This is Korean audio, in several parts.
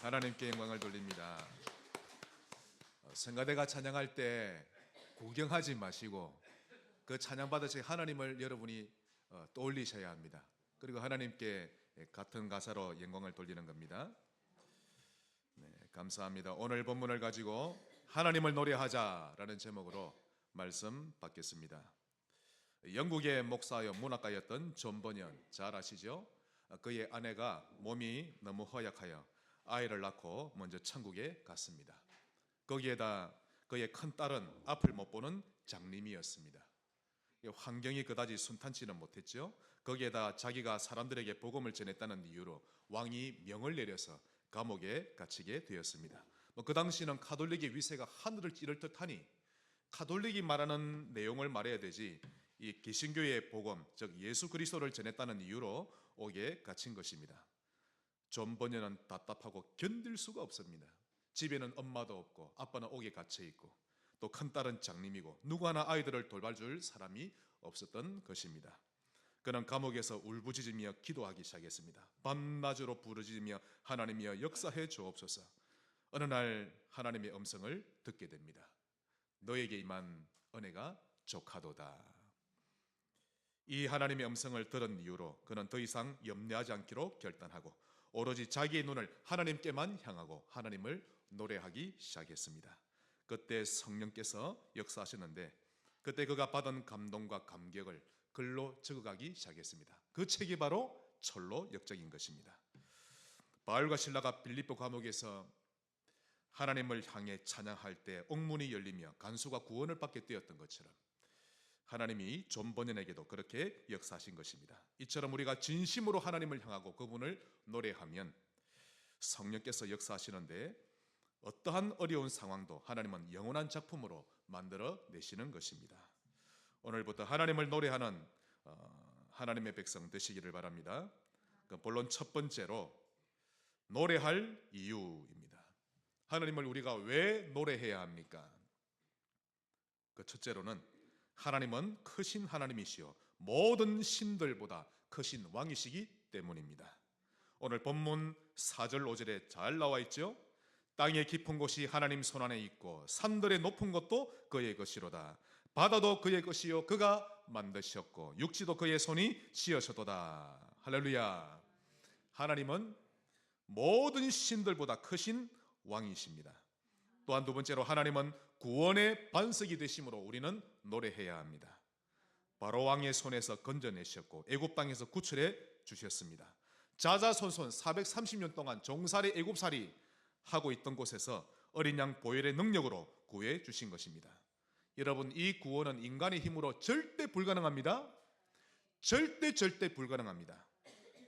하나님께 영광을 돌립니다. 성가대가 찬양할 때 구경하지 마시고 그 찬양 받으실 하나님을 여러분이 떠올리셔야 합니다. 그리고 하나님께 같은 가사로 영광을 돌리는 겁니다. 네, 감사합니다. 오늘 본문을 가지고 하나님을 노래하자라는 제목으로 말씀 받겠습니다. 영국의 목사요 문학가였던 존 버년, 잘 아시죠? 그의 아내가 몸이 너무 허약하여 아이를 낳고 먼저 천국에 갔습니다. 거기에다 그의 큰 딸은 앞을 못 보는 장님이었습니다. 환경이 그다지 순탄치는 못했죠. 거기에다 자기가 사람들에게 복음을 전했다는 이유로 왕이 명을 내려서 감옥에 갇히게 되었습니다. 그 당시는 카톨릭의 위세가 하늘을 찌를 듯하니 카톨릭이 말하는 내용을 말해야 되지 이 개신교의 복음, 즉 예수 그리스도를 전했다는 이유로 옥에 갇힌 것입니다. 존 버년은 답답하고 견딜 수가 없습니다. 집에는 엄마도 없고 아빠는 옥에 갇혀 있고 또 큰딸은 장님이고 누구 하나 아이들을 돌봐줄 사람이 없었던 것입니다. 그는 감옥에서 울부짖으며 기도하기 시작했습니다. 밤낮으로 부르짖으며 하나님이여 역사해 주옵소서. 어느 날 하나님의 음성을 듣게 됩니다. 너에게 임한 은혜가 족하도다. 이 하나님의 음성을 들은 이후로 그는 더 이상 염려하지 않기로 결단하고 오로지 자기의 눈을 하나님께만 향하고 하나님을 노래하기 시작했습니다. 그때 성령께서 역사하셨는데 그때 그가 받은 감동과 감격을 글로 적어가기 시작했습니다. 그 책이 바로 철로 역적인 것입니다. 바울과 실라가 빌립보 감옥에서 하나님을 향해 찬양할 때 옥문이 열리며 간수가 구원을 받게 되었던 것처럼 하나님이 존 버년에게도 그렇게 역사하신 것입니다. 이처럼 우리가 진심으로 하나님을 향하고 그분을 노래하면 성령께서 역사하시는데 어떠한 어려운 상황도 하나님은 영원한 작품으로 만들어 내시는 것입니다. 오늘부터 하나님을 노래하는 하나님의 백성 되시기를 바랍니다. 본론 첫 번째로 노래할 이유입니다. 하나님을 우리가 왜 노래해야 합니까? 그 첫째로는 하나님은 크신 하나님이시요 모든 신들보다 크신 왕이시기 때문입니다. 오늘 본문 4절 5절에 잘 나와 있죠. 땅의 깊은 곳이 하나님 손안에 있고 산들의 높은 것도 그의 것이로다. 바다도 그의 것이요 그가 만드셨고 육지도 그의 손이 지으셨도다. 할렐루야. 하나님은 모든 신들보다 크신 왕이십니다. 또한 두 번째로 하나님은 구원의 반석이 되심으로 우리는 노래해야 합니다. 바로 왕의 손에서 건져내셨고 애굽 땅에서 구출해 주셨습니다. 자자손손 430년 동안 종살이 애굽살이 하고 있던 곳에서 어린 양 보혈의 능력으로 구해 주신 것입니다. 여러분, 이 구원은 인간의 힘으로 절대 불가능합니다. 절대 불가능합니다.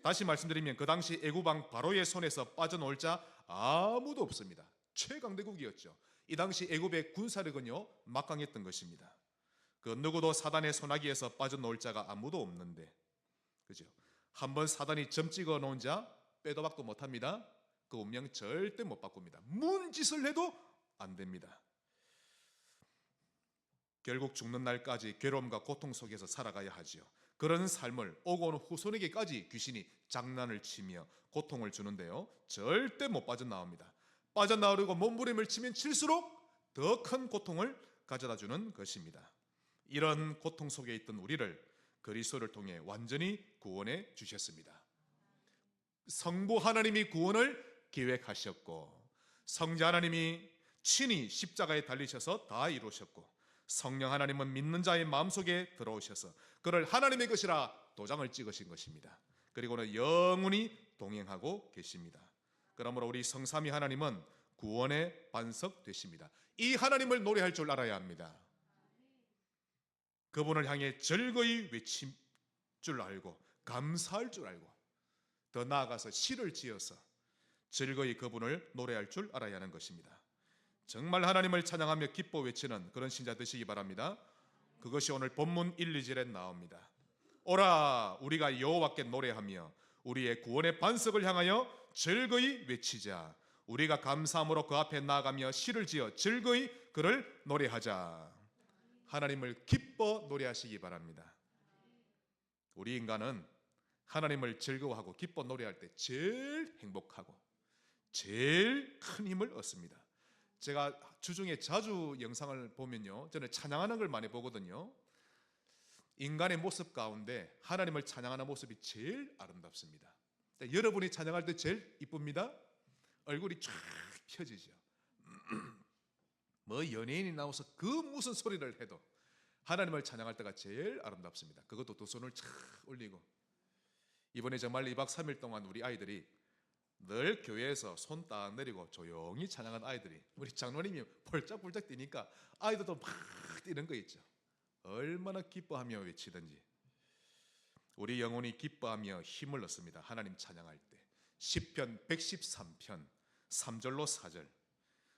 다시 말씀드리면 그 당시 애굽왕 바로의 손에서 빠져나올 자 아무도 없습니다. 최강대국이었죠. 이 당시 애굽의 군사력은요 막강했던 것입니다. 그 누구도 사단의 손아귀에서 빠져나올 자가 아무도 없는데, 그죠? 한번 사단이 점 찍어 놓은 자 빼도 박도 못합니다. 그 운명 절대 못 바꿉니다. 문짓을 해도 안 됩니다. 결국 죽는 날까지 괴로움과 고통 속에서 살아가야 하지요. 그런 삶을 오고 오는 후손에게까지 귀신이 장난을 치며 고통을 주는데요, 절대 못 빠져나옵니다. 빠져나오려고 몸부림을 치면 칠수록 더 큰 고통을 가져다 주는 것입니다. 이런 고통 속에 있던 우리를 그리스도를 통해 완전히 구원해 주셨습니다. 성부 하나님이 구원을 계획하셨고 성자 하나님이 친히 십자가에 달리셔서 다 이루셨고 성령 하나님은 믿는 자의 마음속에 들어오셔서 그를 하나님의 것이라 도장을 찍으신 것입니다. 그리고는 영원히 동행하고 계십니다. 그러므로 우리 성삼위 하나님은 구원의 반석 되십니다. 이 하나님을 노래할 줄 알아야 합니다. 그분을 향해 즐거이 외칠 줄 알고 감사할 줄 알고 더 나아가서 시를 지어서 즐거이 그분을 노래할 줄 알아야 하는 것입니다. 정말 하나님을 찬양하며 기뻐 외치는 그런 신자 되시기 바랍니다. 그것이 오늘 본문 1, 2절에 나옵니다. 오라 우리가 여호와께 노래하며 우리의 구원의 반석을 향하여 즐거이 외치자. 우리가 감사함으로 그 앞에 나아가며 시를 지어 즐거이 그를 노래하자. 하나님을 기뻐 노래하시기 바랍니다. 우리 인간은 하나님을 즐거워하고 기뻐 노래할 때 제일 행복하고 제일 큰 힘을 얻습니다. 제가 주중에 자주 영상을 보면요, 저는 찬양하는 걸 많이 보거든요. 인간의 모습 가운데 하나님을 찬양하는 모습이 제일 아름답습니다. 여러분이 찬양할 때 제일 이쁩니다. 얼굴이 쫙 펴지죠. 뭐 연예인이 나와서 그 무슨 소리를 해도 하나님을 찬양할 때가 제일 아름답습니다. 그것도 두 손을 쫙 올리고. 이번에 정말 2박 3일 동안 우리 아이들이 늘 교회에서 손 딱 내리고 조용히 찬양한 아이들이, 우리 장로님이 펄짝펄짝 뛰니까 아이들도 막 뛰는 거 있죠. 얼마나 기뻐하며 외치든지. 우리 영혼이 기뻐하며 힘을 얻습니다. 하나님 찬양할 때. 시편 113편 3절로 4절,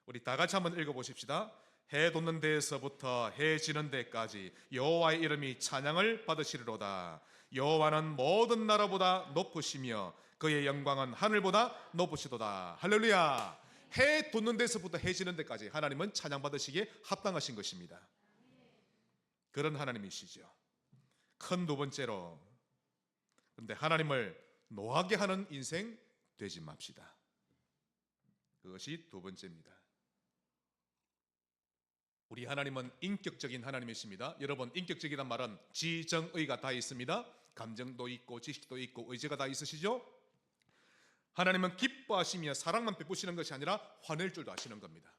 우리 다 같이 한번 읽어보십시다. 해 돋는 데에서부터 해 지는 데까지 여호와의 이름이 찬양을 받으시리로다. 여호와는 모든 나라보다 높으시며 그의 영광은 하늘보다 높으시도다. 할렐루야. 해 돋는 데서부터 해 지는 데까지 하나님은 찬양 받으시기에 합당하신 것입니다. 그런 하나님이시죠. 큰 두 번째로, 그런데 하나님을 노하게 하는 인생 되지 맙시다. 그것이 두 번째입니다. 우리 하나님은 인격적인 하나님이십니다. 여러분, 인격적이란 말은 지정의가 다 있습니다. 감정도 있고 지식도 있고 의지가 다 있으시죠? 하나님은 기뻐하시며 사랑만 베푸시는 것이 아니라 화낼 줄도 아시는 겁니다.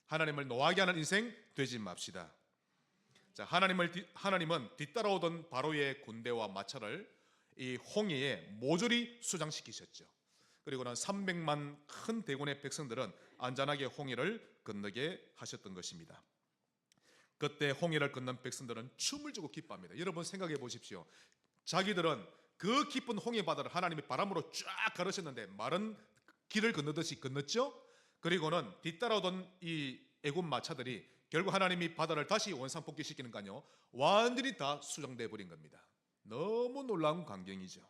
하나님을 노하게 하는 인생 되지 맙시다. 자, 하나님은 뒤따라오던 바로의 군대와 마차를 이 홍해에 모조리 수장시키셨죠. 그리고는 300만 큰 대군의 백성들은 안전하게 홍해를 건너게 하셨던 것입니다. 그때 홍해를 건넌 백성들은 춤을 주고 기뻐합니다. 여러분 생각해 보십시오. 자기들은 그 깊은 홍해 바다를 하나님이 바람으로 쫙 가르셨는데 마른 길을 건너듯이 건넜죠. 그리고는 뒤따라오던 이 애굽 마차들이 결국 하나님이 바다를 다시 원상복귀시키는 거요, 완전히 다 수정돼 버린 겁니다. 너무 놀라운 광경이죠.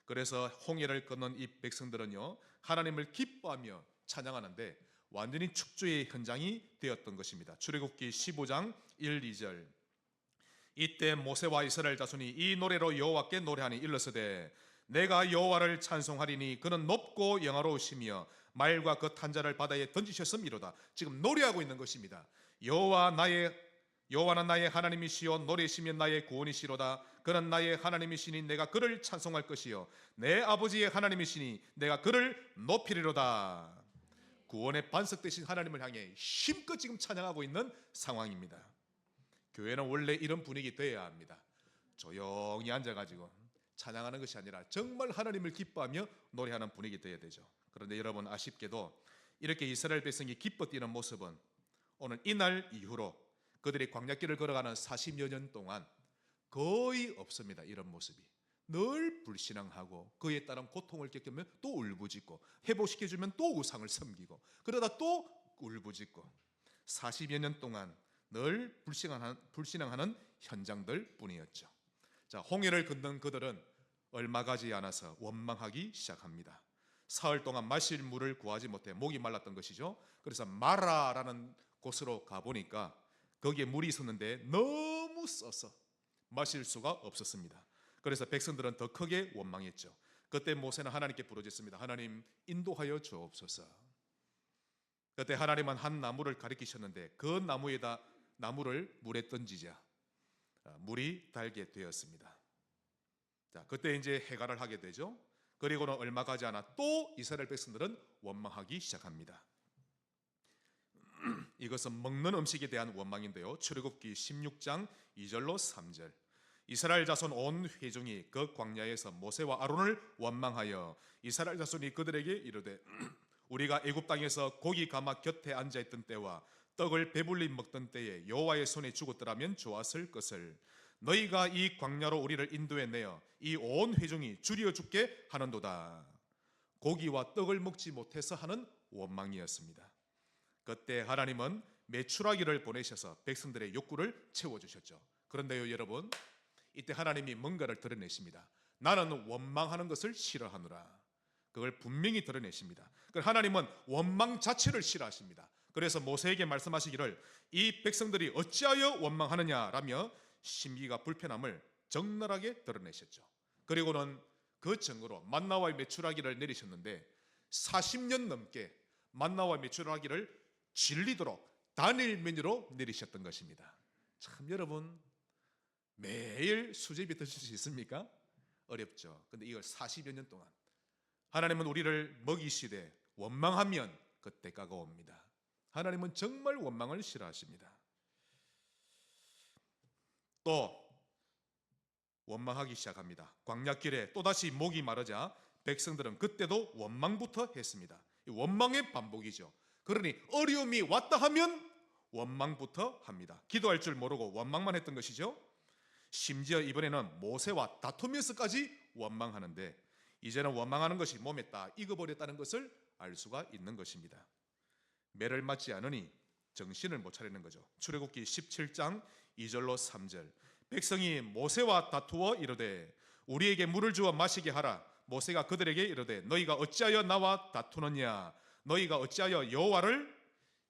그래서 홍해를 건넌 이 백성들은요, 하나님을 기뻐하며 찬양하는데 완전히 축제의 현장이 되었던 것입니다. 출애굽기 15장 1, 2절. 이때 모세와 이스라엘 자손이 이 노래로 여호와께 노래하니 일러서되 내가 여호와를 찬송하리니 그는 높고 영화로우시며 말과 그 탄자를 바다에 던지셨음이로다. 지금 노래하고 있는 것입니다. 여호와는 나의 하나님이시요 노래시면 나의 구원이시로다. 그는 나의 하나님이시니 내가 그를 찬송할 것이요 내 아버지의 하나님이시니 내가 그를 높이리로다. 구원의 반석 되신 하나님을 향해 힘껏 지금 찬양하고 있는 상황입니다. 교회는 원래 이런 분위기 되어야 합니다. 조용히 앉아가지고 찬양하는 것이 아니라 정말 하나님을 기뻐하며 노래하는 분위기 되어야 되죠. 그런데 여러분, 아쉽게도 이렇게 이스라엘 백성이 기뻐 뛰는 모습은 오늘 이날 이후로 그들이 광야길을 걸어가는 40여 년 동안 거의 없습니다. 이런 모습이. 늘 불신앙하고 그에 따른 고통을 겪으면 또 울부짖고, 회복시켜주면 또 우상을 섬기고, 그러다 또 울부짖고, 40여 년 동안 늘 불신앙하는 현장들 뿐이었죠. 자, 홍해를 건넌 그들은 얼마 가지 않아서 원망하기 시작합니다. 사흘 동안 마실 물을 구하지 못해 목이 말랐던 것이죠. 그래서 마라라는 곳으로 가보니까 거기에 물이 있었는데 너무 써서 마실 수가 없었습니다. 그래서 백성들은 더 크게 원망했죠. 그때 모세는 하나님께 부르짖습니다. 하나님, 인도하여 주옵소서. 그때 하나님은 한 나무를 가리키셨는데 그 나무를 물에 던지자 물이 달게 되었습니다. 자, 그때 이제 해갈을 하게 되죠. 그리고는 얼마 가지 않아 또 이스라엘 백성들은 원망하기 시작합니다. 이것은 먹는 음식에 대한 원망인데요. 출애굽기 16장 2절로 3절. 이스라엘 자손 온 회중이 그 광야에서 모세와 아론을 원망하여 이스라엘 자손이 그들에게 이르되 우리가 애굽 땅에서 고기 가마 곁에 앉아 있던 때와 떡을 배불리 먹던 때에 여호와의 손에 죽었더라면 좋았을 것을 너희가 이 광야로 우리를 인도해 내어 이 온 회중이 줄여 죽게 하는도다. 고기와 떡을 먹지 못해서 하는 원망이었습니다. 그때 하나님은 메추라기를 보내셔서 백성들의 욕구를 채워주셨죠. 그런데요 여러분, 이때 하나님이 뭔가를 드러내십니다. 나는 원망하는 것을 싫어하노라. 그걸 분명히 드러내십니다. 하나님은 원망 자체를 싫어하십니다. 그래서 모세에게 말씀하시기를 이 백성들이 어찌하여 원망하느냐라며 심기가 불편함을 적나라하게 드러내셨죠. 그리고는 그 증거로 만나와 메추라기를 내리셨는데 40년 넘게 만나와 메추라기를 질리도록 단일 메뉴로 내리셨던 것입니다. 참 여러분, 매일 수제비 드실 수 있습니까? 어렵죠. 근데 이걸 40여 년 동안 하나님은 우리를 먹이시되 원망하면 그 대가가 옵니다. 하나님은 정말 원망을 싫어하십니다. 또 원망하기 시작합니다. 광야길에 또다시 목이 마르자 백성들은 그때도 원망부터 했습니다. 원망의 반복이죠. 그러니 어려움이 왔다 하면 원망부터 합니다. 기도할 줄 모르고 원망만 했던 것이죠. 심지어 이번에는 모세와 다투면서까지 원망하는데 이제는 원망하는 것이 몸에 딱 익어버렸다는 것을 알 수가 있는 것입니다. 매를 맞지 않으니 정신을 못 차리는 거죠. 출애굽기 17장 2절로 3절. 백성이 모세와 다투어 이르되 우리에게 물을 주어 마시게 하라. 모세가 그들에게 이르되 너희가 어찌하여 나와 다투느냐? 너희가 어찌하여 여호와를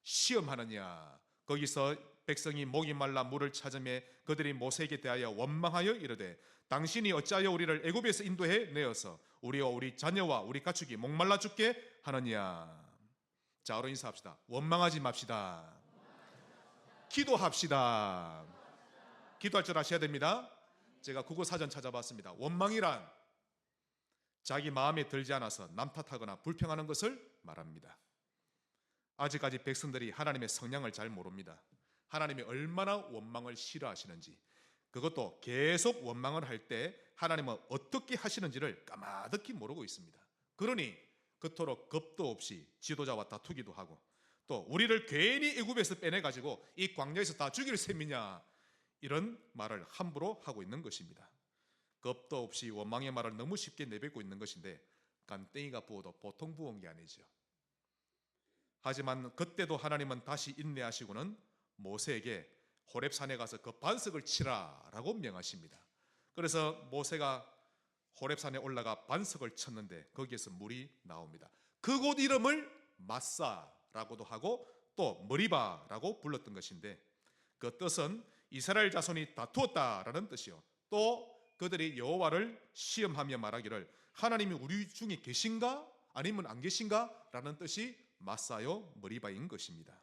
시험하느냐? 거기서 백성이 목이 말라 물을 찾으매 그들이 모세에게 대하여 원망하여 이르되 당신이 어찌하여 우리를 애굽에서 인도해 내어서 우리와 우리 자녀와 우리 가축이 목말라 죽게 하느냐? 자, 어로 인사합시다. 원망하지 맙시다. 기도합시다. 기도할 줄 아셔야 됩니다. 제가 국어사전 찾아봤습니다. 원망이란 자기 마음에 들지 않아서 남 탓하거나 불평하는 것을 말합니다. 아직까지 백성들이 하나님의 성향을 잘 모릅니다. 하나님이 얼마나 원망을 싫어하시는지, 그것도 계속 원망을 할 때 하나님은 어떻게 하시는지를 까마득히 모르고 있습니다. 그러니 그토록 겁도 없이 지도자와 다투기도 하고, 또 우리를 괜히 애굽에서 빼내가지고 이 광야에서 다 죽일 셈이냐, 이런 말을 함부로 하고 있는 것입니다. 겁도 없이 원망의 말을 너무 쉽게 내뱉고 있는 것인데 간땡이가 부어도 보통 부은 게 아니죠. 하지만 그때도 하나님은 다시 인내하시고는 모세에게 호렙산에 가서 그 반석을 치라라고 명하십니다. 그래서 모세가 호렙산에 올라가 반석을 쳤는데 거기에서 물이 나옵니다. 그곳 이름을 마사라고도 하고 또 머리바라고 불렀던 것인데 그 뜻은 이스라엘 자손이 다투었다라는 뜻이요, 또 그들이 여호와를 시험하며 말하기를 하나님이 우리 중에 계신가 아니면 안 계신가 라는 뜻이 마사요 머리바인 것입니다.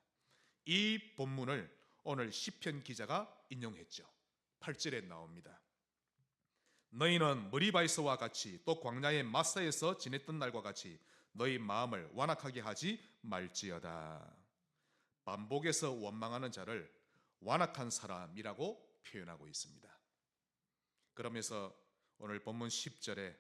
이 본문을 오늘 시편 기자가 인용했죠. 8절에 나옵니다. 너희는 머리바에서와 같이 또 광야의 마사에서 지냈던 날과 같이 너희 마음을 완악하게 하지 말지어다. 반복해서 원망하는 자를 완악한 사람이라고 표현하고 있습니다. 그러면서 오늘 본문 10절에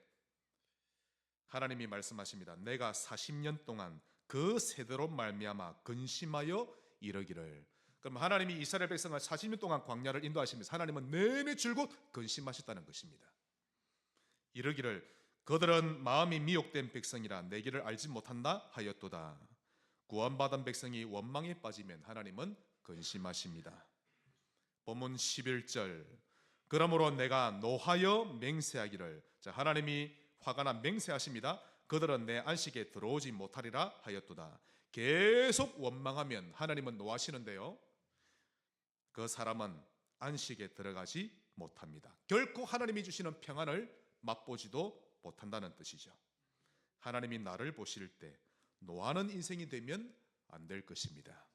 하나님이 말씀하십니다. 내가 40년 동안 그 세대로 말미암아 근심하여 이르기를. 그럼 하나님이 이스라엘 백성을 40년 동안 광야를 인도하시면서 하나님은 내내 줄곧 근심하셨다는 것입니다. 이르기를 그들은 마음이 미혹된 백성이라 내 길을 알지 못한다 하였도다. 구원받은 백성이 원망에 빠지면 하나님은 근심하십니다. 본문 11절 그러므로 내가 노하여 맹세하기를. 자, 하나님이 화가 나 맹세하십니다. 그들은 내 안식에 들어오지 못하리라 하였도다. 계속 원망하면 하나님은 노하시는데요, 그 사람은 안식에 들어가지 못합니다. 결코 하나님이 주시는 평안을 맛보지도 못한다는 뜻이죠. 하나님이 나를 보실 때 노하는 인생이 되면 안 될 것입니다.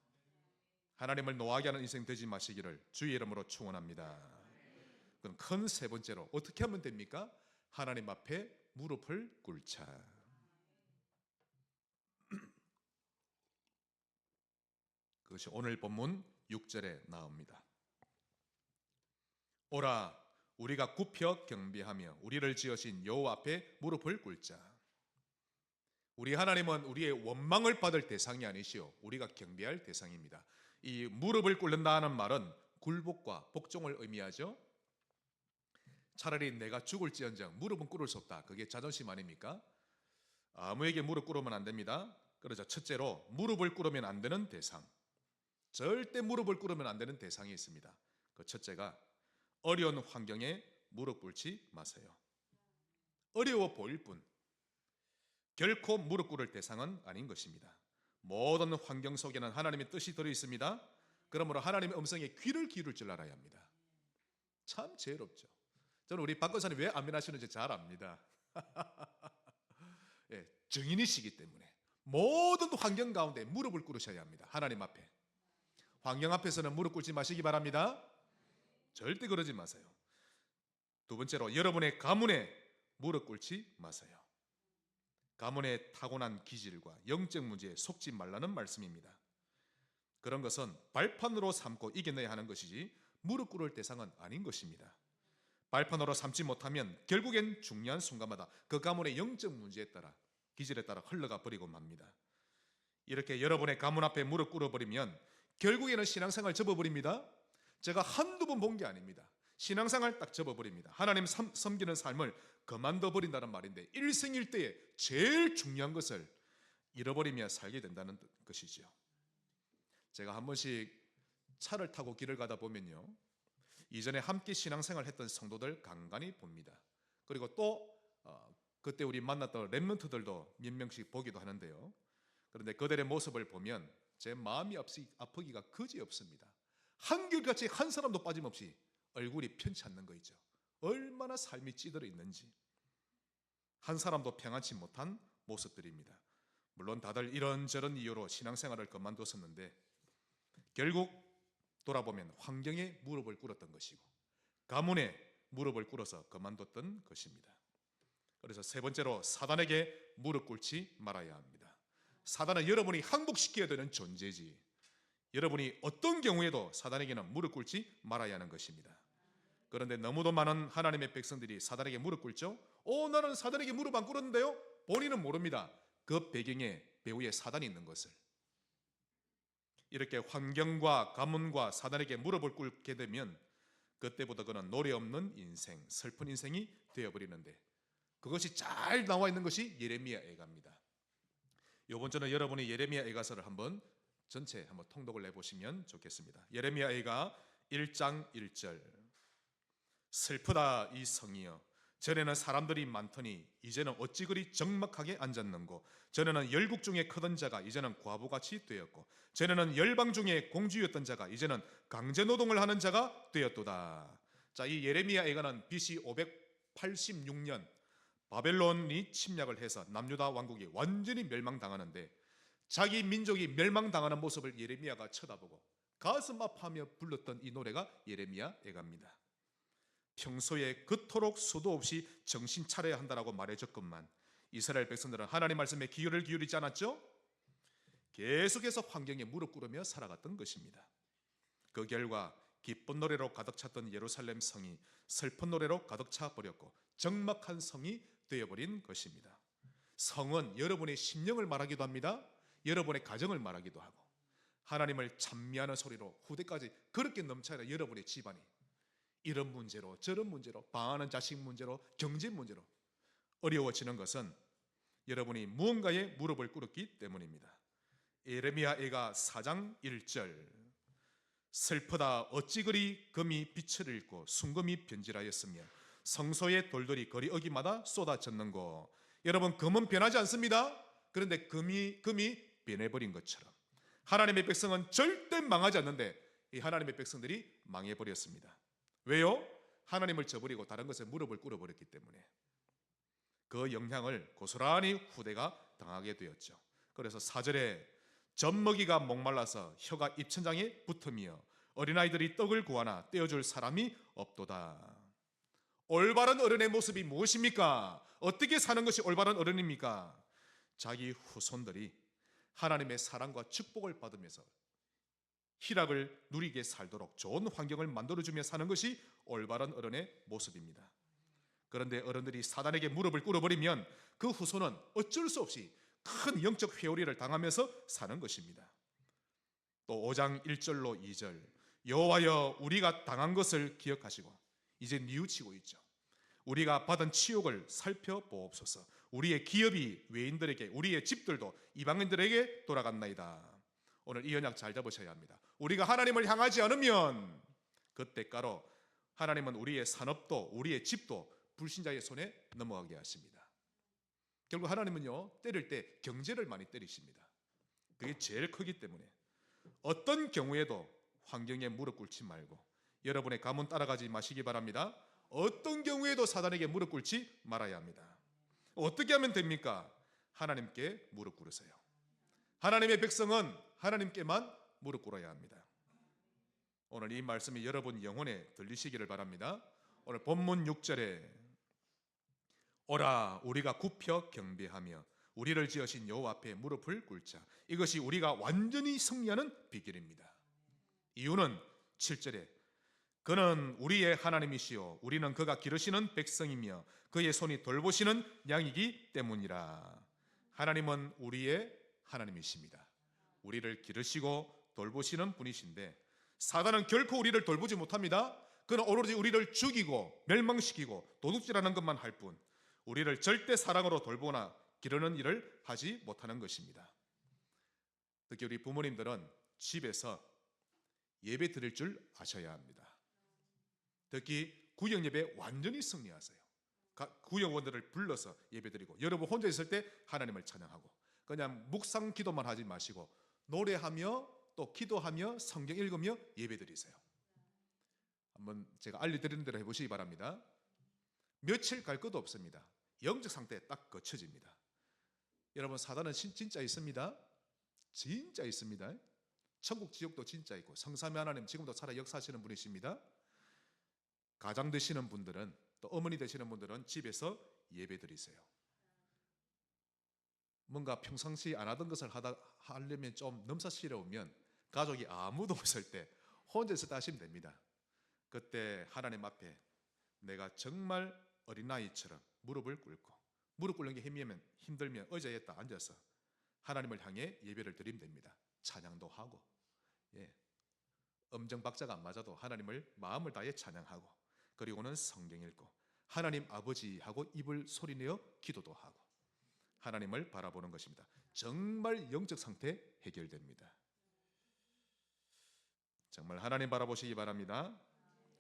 하나님을 노하게 하는 인생 되지 마시기를 주의 이름으로 축원합니다. 그럼 큰 세 번째로 어떻게 하면 됩니까? 하나님 앞에 무릎을 꿇자. 그것이 오늘 본문 6절에 나옵니다. 오라 우리가 굽혀 경배하며 우리를 지으신 여호와 앞에 무릎을 꿇자. 우리 하나님은 우리의 원망을 받을 대상이 아니시오, 우리가 경배할 대상입니다. 이 무릎을 꿇는다는 말은 굴복과 복종을 의미하죠. 차라리 내가 죽을지언정 무릎은 꿇을 수 없다, 그게 자존심 아닙니까? 아무에게 무릎 꿇으면 안 됩니다. 그러자 첫째로 무릎을 꿇으면 안 되는 대상, 절대 무릎을 꿇으면 안 되는 대상이 있습니다. 그 첫째가 어려운 환경에 무릎 꿇지 마세요. 어려워 보일 뿐 결코 무릎 꿇을 대상은 아닌 것입니다. 모든 환경 속에는 하나님의 뜻이 들어 있습니다. 그러므로 하나님의 음성에 귀를 기울일 줄 알아야 합니다. 참 지혜롭죠. 저는 우리 박 권사님 왜 아멘 하시는지 잘 압니다. 예, 증인이시기 때문에 모든 환경 가운데 무릎을 꿇으셔야 합니다. 하나님 앞에. 환경 앞에서는 무릎 꿇지 마시기 바랍니다. 절대 그러지 마세요. 두 번째로 여러분의 가문에 무릎 꿇지 마세요. 가문의 타고난 기질과 영적 문제에 속지 말라는 말씀입니다. 그런 것은 발판으로 삼고 이겨내야 하는 것이지 무릎 꿇을 대상은 아닌 것입니다. 발판으로 삼지 못하면 결국엔 중요한 순간마다 그 가문의 영적 문제에 따라 기질에 따라 흘러가 버리고 맙니다. 이렇게 여러분의 가문 앞에 무릎 꿇어버리면 결국에는 신앙생활 접어버립니다. 제가 한두 번 본 게 아닙니다. 신앙생활 딱 접어버립니다. 하나님 섬기는 삶을 그만둬 버린다는 말인데 일생일대에 제일 중요한 것을 잃어버리며 살게 된다는 것이죠. 제가 한 번씩 차를 타고 길을 가다 보면요, 이전에 함께 신앙생활 했던 성도들 간간히 봅니다. 그리고 또 그때 우리 만났던 렘넌트들도 몇 명씩 보기도 하는데요. 그런데 그들의 모습을 보면 제 마음이 아프기가 그지없습니다. 한결같이 한 사람도 빠짐없이 얼굴이 편치 않는 거 있죠. 얼마나 삶이 찌들어 있는지. 한 사람도 평안치 못한 모습들입니다. 물론 다들 이런저런 이유로 신앙생활을 그만뒀었는데 결국 돌아보면 환경에 무릎을 꿇었던 것이고 가문에 무릎을 꿇어서 그만뒀던 것입니다. 그래서 세 번째로 사단에게 무릎 꿇지 말아야 합니다. 사단은 여러분이 항복시켜야 되는 존재지. 여러분이 어떤 경우에도 사단에게는 무릎 꿇지 말아야 하는 것입니다. 그런데 너무도 많은 하나님의 백성들이 사단에게 무릎 꿇죠. 나는 사단에게 무릎 안 꿇었는데요. 본인은 모릅니다. 그 배경에 배후에 사단이 있는 것을. 이렇게 환경과 가문과 사단에게 무릎을 꿇게 되면 그때부터 그는 노래 없는 인생, 슬픈 인생이 되어버리는데 그것이 잘 나와 있는 것이 예레미야 애가입니다. 이번 주는 여러분이 예레미야 애가서를 전체 한번 통독을 해보시면 좋겠습니다. 예레미야 애가 1장 1절. 슬프다 이 성이여, 전에는 사람들이 많더니 이제는 어찌 그리 적막하게 앉았는고. 전에는 열국 중에 크던 자가 이제는 과부같이 되었고, 전에는 열방 중에 공주였던 자가 이제는 강제노동을 하는 자가 되었도다. 자, 이 예레미야 애가는 BC 586년 바벨론이 침략을 해서 남유다 왕국이 완전히 멸망당하는데 자기 민족이 멸망당하는 모습을 예레미야가 쳐다보고 가슴 아파하며 불렀던 이 노래가 예레미야 애가입니다. 평소에 그토록 수도 없이 정신 차려야 한다라고 말해줬건만 이스라엘 백성들은 하나님 말씀에 귀를 기울이지 않았죠? 계속해서 환경에 무릎 꿇으며 살아갔던 것입니다. 그 결과 기쁜 노래로 가득 찼던 예루살렘 성이 슬픈 노래로 가득 차 버렸고 적막한 성이 되어버린 것입니다. 성은 여러분의 심령을 말하기도 합니다. 여러분의 가정을 말하기도 하고 하나님을 찬미하는 소리로 후대까지 그렇게 넘쳐야 여러분의 집안이 이런 문제로 저런 문제로 방황하는 자식 문제로 경제 문제로 어려워지는 것은 여러분이 무언가에 무릎을 꿇었기 때문입니다. 예레미야 애가 4장 1절. 슬프다 어찌 그리 금이 빛을 잃고 순금이 변질하였으며 성소의 돌들이 거리 어기마다 쏟아졌는고. 여러분, 금은 변하지 않습니다. 그런데 금이 변해버린 것처럼 하나님의 백성은 절대 망하지 않는데 이 하나님의 백성들이 망해버렸습니다. 왜요? 하나님을 저버리고 다른 것에 무릎을 꿇어버렸기 때문에 그 영향을 고스란히 후대가 당하게 되었죠. 그래서 4절에 젖먹이가 목말라서 혀가 입천장에 붙으며 어린아이들이 떡을 구하나 떼어줄 사람이 없도다. 올바른 어른의 모습이 무엇입니까? 어떻게 사는 것이 올바른 어른입니까? 자기 후손들이 하나님의 사랑과 축복을 받으면서 희락을 누리게 살도록 좋은 환경을 만들어주며 사는 것이 올바른 어른의 모습입니다. 그런데 어른들이 사단에게 무릎을 꿇어버리면 그 후손은 어쩔 수 없이 큰 영적 회오리를 당하면서 사는 것입니다. 또 5장 1절로 2절. 여호와여 우리가 당한 것을 기억하시고 이제 뉘우치고 있죠. 우리가 받은 치욕을 살펴보옵소서. 우리의 기업이 외인들에게 우리의 집들도 이방인들에게 돌아갔나이다. 오늘 이 언약 잘 잡으셔야 합니다. 우리가 하나님을 향하지 않으면 그 대가로 하나님은 우리의 산업도 우리의 집도 불신자의 손에 넘어가게 하십니다. 결국 하나님은요, 때릴 때 경제를 많이 때리십니다. 그게 제일 크기 때문에 어떤 경우에도 환경에 무릎 꿇지 말고 여러분의 가문 따라가지 마시기 바랍니다. 어떤 경우에도 사단에게 무릎 꿇지 말아야 합니다. 어떻게 하면 됩니까? 하나님께 무릎 꿇으세요. 하나님의 백성은 하나님께만 무릎 꿇어야 합니다. 오늘 이 말씀이 여러분 영혼에 들리시기를 바랍니다. 오늘 본문 6절에 오라 우리가 굽혀 경배하며 우리를 지으신 여호와 앞에 무릎을 꿇자. 이것이 우리가 완전히 승리하는 비결입니다. 이유는 7절에 그는 우리의 하나님이시요 우리는 그가 기르시는 백성이며 그의 손이 돌보시는 양이기 때문이라. 하나님은 우리의 하나님이십니다. 우리를 기르시고 돌보시는 분이신데 사단은 결코 우리를 돌보지 못합니다. 그는 오로지 우리를 죽이고 멸망시키고 도둑질하는 것만 할 뿐 우리를 절대 사랑으로 돌보나 기르는 일을 하지 못하는 것입니다. 특히 우리 부모님들은 집에서 예배 드릴 줄 아셔야 합니다. 특히 구역예배 완전히 승리하세요. 구역원들을 불러서 예배드리고 여러분 혼자 있을 때 하나님을 찬양하고 그냥 묵상 기도만 하지 마시고 노래하며 또 기도하며 성경 읽으며 예배드리세요. 한번 제가 알려드리는 대로 해보시기 바랍니다. 며칠 갈 것도 없습니다. 영적 상태에 딱 거쳐집니다. 여러분 사단은 진짜 있습니다. 진짜 있습니다. 천국 지옥도 진짜 있고 성삼위 하나님 지금도 살아 역사하시는 분이십니다. 가장 되시는 분들은 또 어머니 되시는 분들은 집에서 예배드리세요. 뭔가 평상시 안 하던 것을 하려면 좀 넘사스러우면 가족이 아무도 없을 때 혼자 있을 때 하시면 됩니다. 그때 하나님 앞에 내가 정말 어린아이처럼 무릎을 꿇고 무릎 꿇는 게 힘들면 의자에 딱 앉아서 하나님을 향해 예배를 드리면 됩니다. 찬양도 하고 음정 박자가 안 맞아도 하나님을 마음을 다해 찬양하고 그리고는 성경 읽고 하나님 아버지하고 입을 소리내어 기도도 하고 하나님을 바라보는 것입니다. 정말 영적 상태 해결됩니다. 정말 하나님 바라보시기 바랍니다.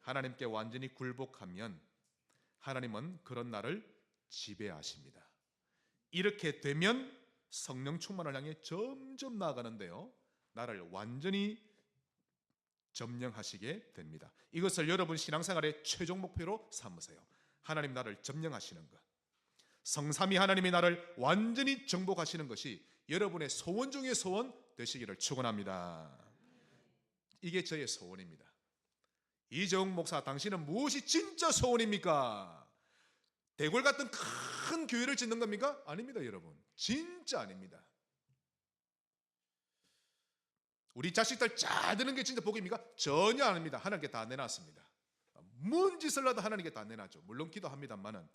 하나님께 완전히 굴복하면 하나님은 그런 나를 지배하십니다. 이렇게 되면 성령 충만을 향해 점점 나아가는데요, 나를 완전히 점령하시게 됩니다. 이것을 여러분 신앙생활의 최종 목표로 삼으세요. 하나님 나를 점령하시는 것, 성삼위 하나님이 나를 완전히 정복하시는 것이 여러분의 소원 중의 소원 되시기를 축원합니다. 이게 저의 소원입니다. 이재용 목사, 당신은 무엇이 진짜 소원입니까? 대궐 같은 큰 교회를 짓는 겁니까? 아닙니다, 여러분. 진짜 아닙니다. 우리 자식들 잘 되는 게 진짜 복입니까? 전혀 아닙니다. 하나님께 다 내놨습니다. 뭔 짓을 해도 하나님께 다 내놨죠. 물론 기도합니다만은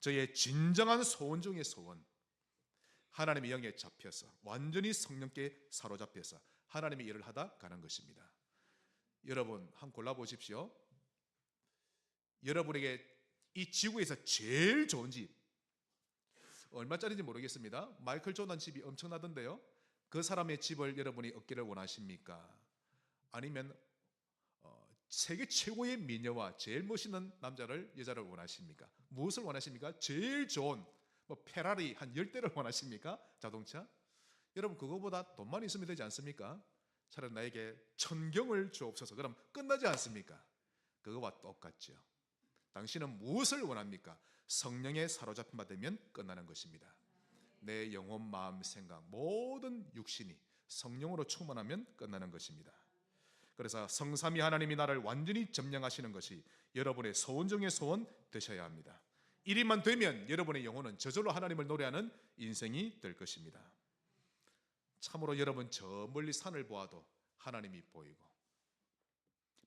저의 진정한 소원 중의 소원, 하나님의 영에 잡혀서 완전히 성령께 사로잡혀서 하나님의 일을 하다 가는 것입니다. 여러분 한번 골라보십시오. 여러분에게 이 지구에서 제일 좋은 집, 얼마짜리인지 모르겠습니다. 마이클 조던 집이 엄청나던데요. 그 사람의 집을 여러분이 얻기를 원하십니까? 아니면 세계 최고의 미녀와 제일 멋있는 남자를, 여자를 원하십니까? 무엇을 원하십니까? 제일 좋은 페라리 한 10대를 원하십니까? 자동차? 여러분 그거보다 돈만 있으면 되지 않습니까? 차라리 나에게 천경을 주옵소서. 그럼 끝나지 않습니까? 그거와 똑같죠. 당신은 무엇을 원합니까? 성령에 사로잡힌 바 되면 끝나는 것입니다. 내 영혼, 마음, 생각, 모든 육신이 성령으로 충만하면 끝나는 것입니다. 그래서 성삼위 하나님이 나를 완전히 점령하시는 것이 여러분의 소원 중의 소원 되셔야 합니다. 이리만 되면 여러분의 영혼은 저절로 하나님을 노래하는 인생이 될 것입니다. 참으로 여러분 저 멀리 산을 보아도 하나님이 보이고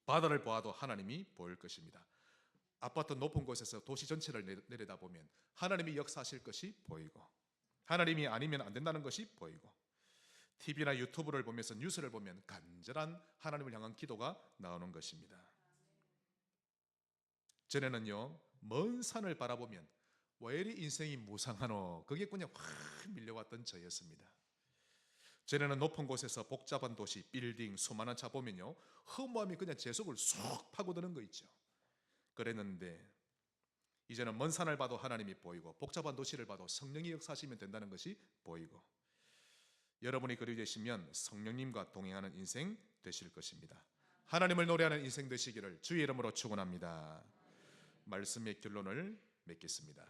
바다를 보아도 하나님이 보일 것입니다. 아파트 높은 곳에서 도시 전체를 내려다보면 하나님이 역사하실 것이 보이고 하나님이 아니면 안 된다는 것이 보이고 TV나 유튜브를 보면서 뉴스를 보면 간절한 하나님을 향한 기도가 나오는 것입니다. 전에는요 먼 산을 바라보면 왜 이리 인생이 무상하노, 그게 그냥 확 밀려왔던 저였습니다. 전에는 높은 곳에서 복잡한 도시, 빌딩, 수많은 차 보면요 허무함이 그냥 제 속을 쏙 파고드는 거 있죠. 그랬는데 이제는 먼 산을 봐도 하나님이 보이고 복잡한 도시를 봐도 성령이 역사하시면 된다는 것이 보이고 여러분이 그리 되시면 성령님과 동행하는 인생 되실 것입니다. 하나님을 노래하는 인생 되시기를 주의 이름으로 축원합니다. 말씀의 결론을 맺겠습니다.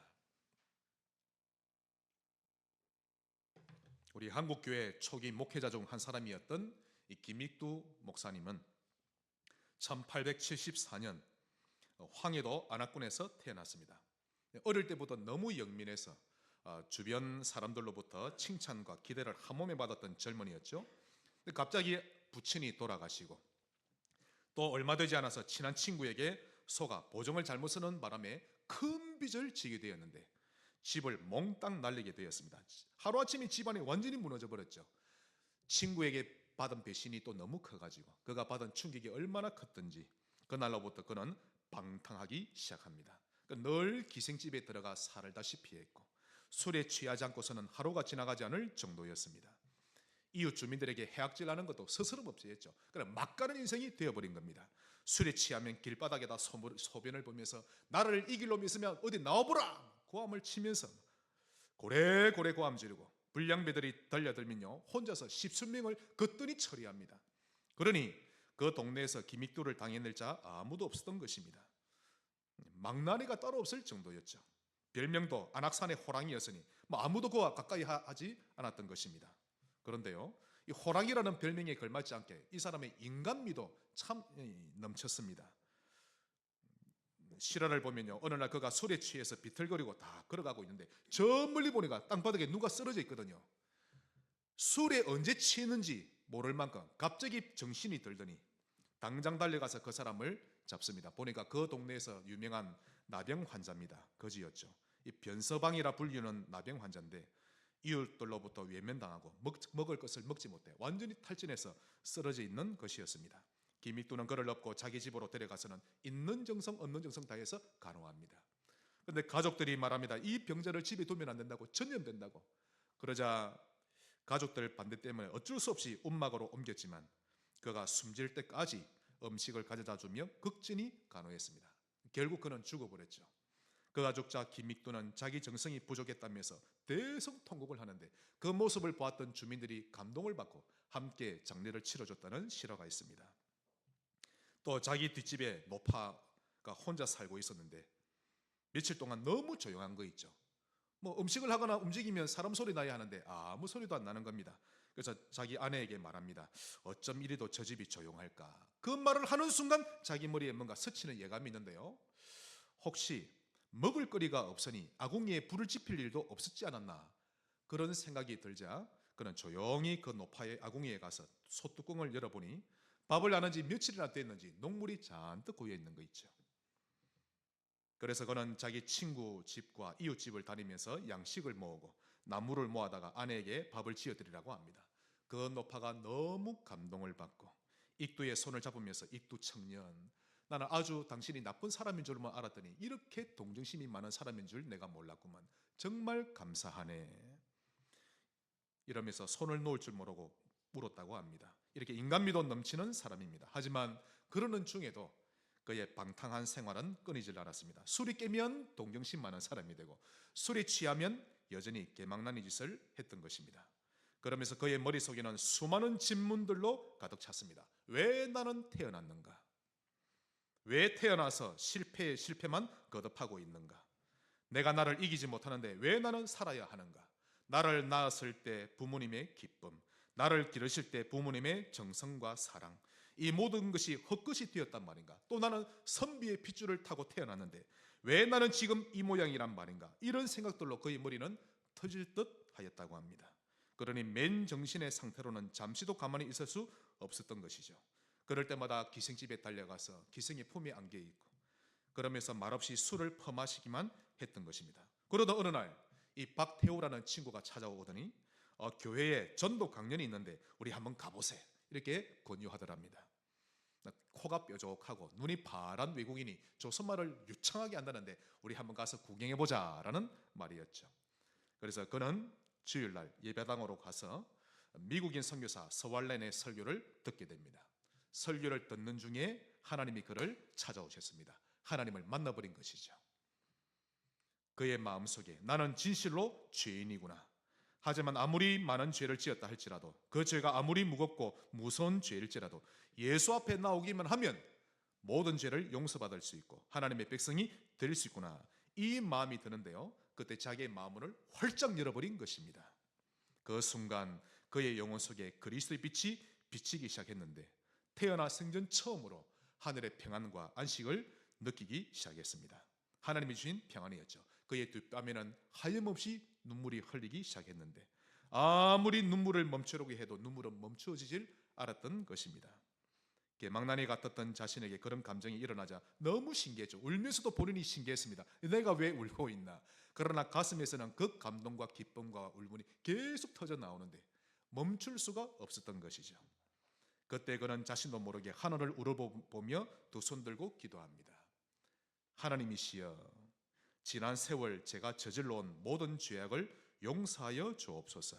우리 한국교회 초기 목회자 중 한 사람이었던 이 김익두 목사님은 1874년 황해도 안악군에서 태어났습니다. 어릴 때부터 너무 영민해서 주변 사람들로부터 칭찬과 기대를 한 몸에 받았던 젊은이였죠. 근데 갑자기 부친이 돌아가시고 또 얼마 되지 않아서 친한 친구에게 속아 보정을 잘못 쓰는 바람에 큰 빚을 지게 되었는데 집을 몽땅 날리게 되었습니다. 하루아침에 집안이 완전히 무너져 버렸죠. 친구에게 받은 배신이 또 너무 커가지고 그가 받은 충격이 얼마나 컸던지 그날로부터 그는 방탕하기 시작합니다. 늘 기생집에 들어가 살다시피 했고 술에 취하지 않고서는 하루가 지나가지 않을 정도였습니다. 이웃 주민들에게 해악질하는 것도 스스럼없이 했죠. 그럼 막가는 인생이 되어버린 겁니다. 술에 취하면 길바닥에다 소변을 보면서 나를 이길 놈이 있으면 어디 나와보라 고함을 치면서 고래고래 고함 지르고 불량배들이 달려들면요 혼자서 십수명을 거뜬히 처리합니다. 그러니 그 동네에서 김익두를 당해낼 자 아무도 없었던 것입니다. 망나니가 따로 없을 정도였죠. 별명도 안악산의 호랑이였으니 아무도 그와 가까이 하지 않았던 것입니다. 그런데요 이 호랑이라는 별명에 걸맞지 않게 이 사람의 인간미도 참 넘쳤습니다. 실화를 보면요 어느 날 그가 술에 취해서 비틀거리고 다 걸어가고 있는데 저 멀리 보니까 땅바닥에 누가 쓰러져 있거든요. 술에 언제 취했는지 모를 만큼 갑자기 정신이 들더니 당장 달려가서 그 사람을 잡습니다. 보니까 그 동네에서 유명한 나병 환자입니다. 거지였죠. 이 변서방이라 불리는 나병 환자인데 이웃들로부터 외면당하고 먹을 것을 먹지 못해 완전히 탈진해서 쓰러져 있는 것이었습니다. 김익두는 그를 업고 자기 집으로 데려가서는 있는 정성 없는 정성 다해서 간호합니다. 그런데 가족들이 말합니다. 이 병자를 집에 두면 안 된다고, 전염된다고. 그러자 가족들 반대 때문에 어쩔 수 없이 움막으로 옮겼지만 그가 숨질 때까지 음식을 가져다 주며 극진히 간호했습니다. 결국 그는 죽어버렸죠. 그 가족자 김익두는 자기 정성이 부족했다면서 대성통곡을 하는데 그 모습을 보았던 주민들이 감동을 받고 함께 장례를 치러줬다는 실화가 있습니다. 또 자기 뒷집에 노파가 혼자 살고 있었는데 며칠 동안 너무 조용한 거 있죠. 음식을 하거나 움직이면 사람 소리 나야 하는데 아무 소리도 안 나는 겁니다. 그래서 자기 아내에게 말합니다. 어쩜 이리도 저 집이 조용할까. 그 말을 하는 순간 자기 머리에 뭔가 스치는 예감이 있는데요. 혹시 먹을거리가 없으니 아궁이에 불을 지필 일도 없었지 않았나 그런 생각이 들자 그는 조용히 그 노파의 아궁이에 가서 소뚜껑을 열어보니 밥을 안 한 지 며칠이나 됐는지 녹물이 잔뜩 고여 있는 거 있죠. 그래서 그는 자기 친구 집과 이웃 집을 다니면서 양식을 모으고 나무를 모아다가 아내에게 밥을 지어드리라고 합니다. 그 노파가 너무 감동을 받고 익두의 손을 잡으면서 익두 청년 나는 아주 당신이 나쁜 사람인 줄만 알았더니 이렇게 동정심이 많은 사람인 줄 내가 몰랐구만. 정말 감사하네. 이러면서 손을 놓을 줄 모르고 울었다고 합니다. 이렇게 인간미도 넘치는 사람입니다. 하지만 그러는 중에도 그의 방탕한 생활은 끊이질 않았습니다. 술이 깨면 동정심 많은 사람이 되고 술이 취하면 여전히 개망나니 짓을 했던 것입니다. 그러면서 그의 머릿속에는 수많은 질문들로 가득 찼습니다. 왜 나는 태어났는가? 왜 태어나서 실패에 실패만 거듭하고 있는가? 내가 나를 이기지 못하는데 왜 나는 살아야 하는가? 나를 낳았을 때 부모님의 기쁨, 나를 기르실 때 부모님의 정성과 사랑, 이 모든 것이 헛것이 되었단 말인가? 또 나는 선비의 핏줄을 타고 태어났는데 왜 나는 지금 이 모양이란 말인가? 이런 생각들로 그의 머리는 터질 듯 하였다고 합니다. 그러니 맨정신의 상태로는 잠시도 가만히 있을 수 없었던 것이죠. 그럴 때마다 기생집에 달려가서 기생의 품에 안겨있고 그러면서 말없이 술을 퍼마시기만 했던 것입니다. 그러다 어느 날 이 박태우라는 친구가 찾아오더니 교회에 전도 강연이 있는데 우리 한번 가보세 이렇게 권유하더랍니다. 코가 뾰족하고 눈이 파란 외국인이 조선말을 유창하게 한다는데 우리 한번 가서 구경해보자라는 말이었죠. 그래서 그는 주일날 예배당으로 가서 미국인 선교사 서왈렌의 설교를 듣게 됩니다. 설교를 듣는 중에 하나님이 그를 찾아오셨습니다. 하나님을 만나버린 것이죠. 그의 마음속에 나는 진실로 죄인이구나. 하지만 아무리 많은 죄를 지었다 할지라도 그 죄가 아무리 무겁고 무서운 죄일지라도 예수 앞에 나오기만 하면 모든 죄를 용서받을 수 있고 하나님의 백성이 될 수 있구나. 이 마음이 드는데요. 그때 자기의 마음을 활짝 열어버린 것입니다. 그 순간 그의 영혼 속에 그리스도의 빛이 비치기 시작했는데 태어나 생전 처음으로 하늘의 평안과 안식을 느끼기 시작했습니다. 하나님이 주신 평안이었죠. 그의 뒷밤에는 하염없이 눈물이 흘리기 시작했는데 아무리 눈물을 멈추려고 해도 눈물은 멈추어지질 않았던 것입니다. 망나니 같았던 자신에게 그런 감정이 일어나자 너무 신기했죠. 울면서도 본인이 신기했습니다. 내가 왜 울고 있나? 그러나 가슴에서는 그 감동과 기쁨과 울분이 계속 터져 나오는데 멈출 수가 없었던 것이죠. 그때 그는 자신도 모르게 하늘을 우러보며 두 손 들고 기도합니다. 하나님이시여, 지난 세월 제가 저질러 온 모든 죄악을 용서하여 주옵소서.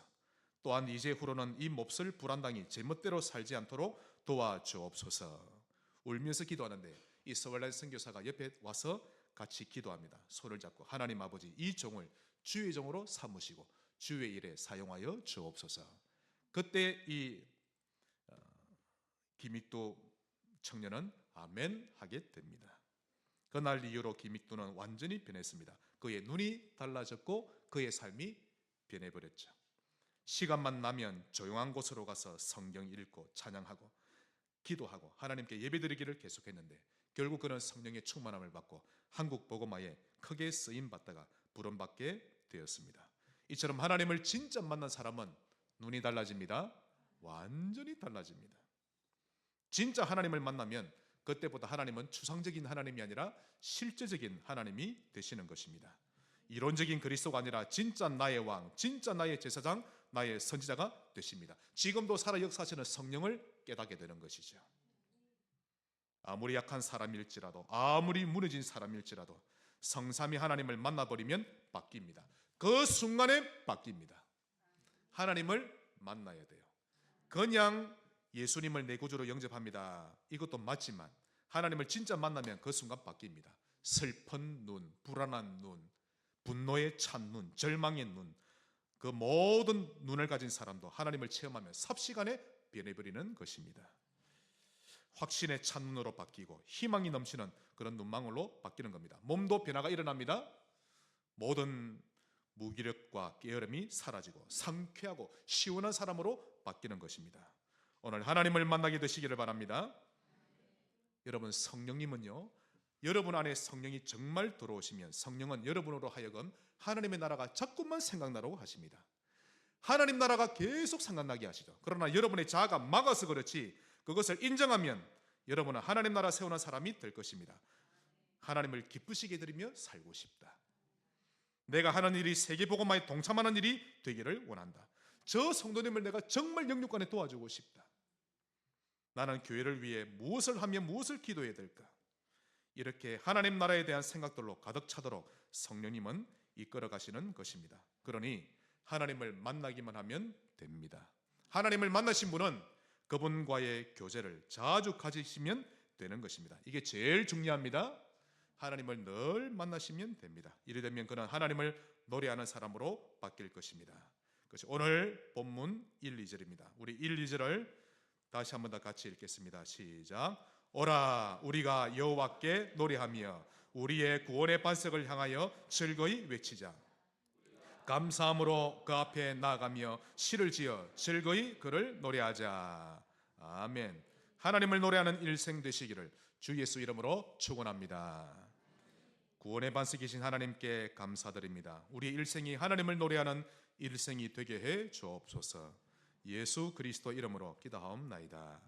또한 이제 후로는 이 몹쓸 불안당이 제멋대로 살지 않도록 도와주옵소서. 울면서 기도하는데 이 서울란 선교사가 옆에 와서 같이 기도합니다. 손을 잡고 하나님 아버지, 이 종을 주의 종으로 삼으시고 주의 일에 사용하여 주옵소서. 그때 이 김익두 청년은 아멘 하게 됩니다. 그날 이후로 김익두는 완전히 변했습니다. 그의 눈이 달라졌고 그의 삶이 변해버렸죠. 시간만 나면 조용한 곳으로 가서 성경 읽고 찬양하고 기도하고 하나님께 예배드리기를 계속했는데 결국 그는 성령의 충만함을 받고 한국 복음화에 크게 쓰임받다가 부름받게 되었습니다. 이처럼 하나님을 진짜 만난 사람은 눈이 달라집니다. 완전히 달라집니다. 진짜 하나님을 만나면 그때보다 하나님은 추상적인 하나님이 아니라 실제적인 하나님이 되시는 것입니다. 이론적인 그리스도가 아니라 진짜 나의 왕, 진짜 나의 제사장, 나의 선지자가 되십니다. 지금도 살아 역사하시는 성령을 깨닫게 되는 것이죠. 아무리 약한 사람일지라도, 아무리 무너진 사람일지라도 성삼위 하나님을 만나버리면 바뀝니다. 그 순간에 바뀝니다. 하나님을 만나야 돼요. 그냥 예수님을 내 구주로 영접합니다. 이것도 맞지만 하나님을 진짜 만나면 그 순간 바뀝니다. 슬픈 눈, 불안한 눈, 분노의 찬 눈, 절망의 눈, 그 모든 눈을 가진 사람도 하나님을 체험하면 삽시간에 변해버리는 것입니다. 확신의 찬 눈으로 바뀌고 희망이 넘치는 그런 눈망울로 바뀌는 겁니다. 몸도 변화가 일어납니다. 모든 무기력과 게으름이 사라지고 상쾌하고 시원한 사람으로 바뀌는 것입니다. 오늘 하나님을 만나게 되시기를 바랍니다. 여러분, 성령님은요, 여러분 안에 성령이 정말 들어오시면 성령은 여러분으로 하여금 하나님의 나라가 자꾸만 생각나라고 하십니다. 하나님 나라가 계속 생각나게 하시죠. 그러나 여러분의 자아가 막아서 그렇지 그것을 인정하면 여러분은 하나님 나라 세우는 사람이 될 것입니다. 하나님을 기쁘시게 드리며 살고 싶다. 내가 하는 일이 세계복음화에 동참하는 일이 되기를 원한다. 저 성도님을 내가 정말 영육간에 도와주고 싶다. 나는 교회를 위해 무엇을 하며 무엇을 기도해야 될까? 이렇게 하나님 나라에 대한 생각들로 가득 차도록 성령님은 이끌어 가시는 것입니다. 그러니 하나님을 만나기만 하면 됩니다. 하나님을 만나신 분은 그분과의 교제를 자주 가지시면 되는 것입니다. 이게 제일 중요합니다. 하나님을 늘 만나시면 됩니다. 이래 되면 그는 하나님을 노래하는 사람으로 바뀔 것입니다. 그래서 오늘 본문 1, 2절입니다. 우리 1, 2절을 다시 한번 더 같이 읽겠습니다. 시작. 오라, 우리가 여호와께 노래하며 우리의 구원의 반석을 향하여 즐거이 외치자. 감사함으로 그 앞에 나아가며 시를 지어 즐거이 그를 노래하자. 아멘. 하나님을 노래하는 일생 되시기를 주 예수 이름으로 축원합니다. 구원의 반석이신 하나님께 감사드립니다. 우리 일생이 하나님을 노래하는 일생이 되게 해 주옵소서. 예수 그리스도 이름으로 기도하옵나이다.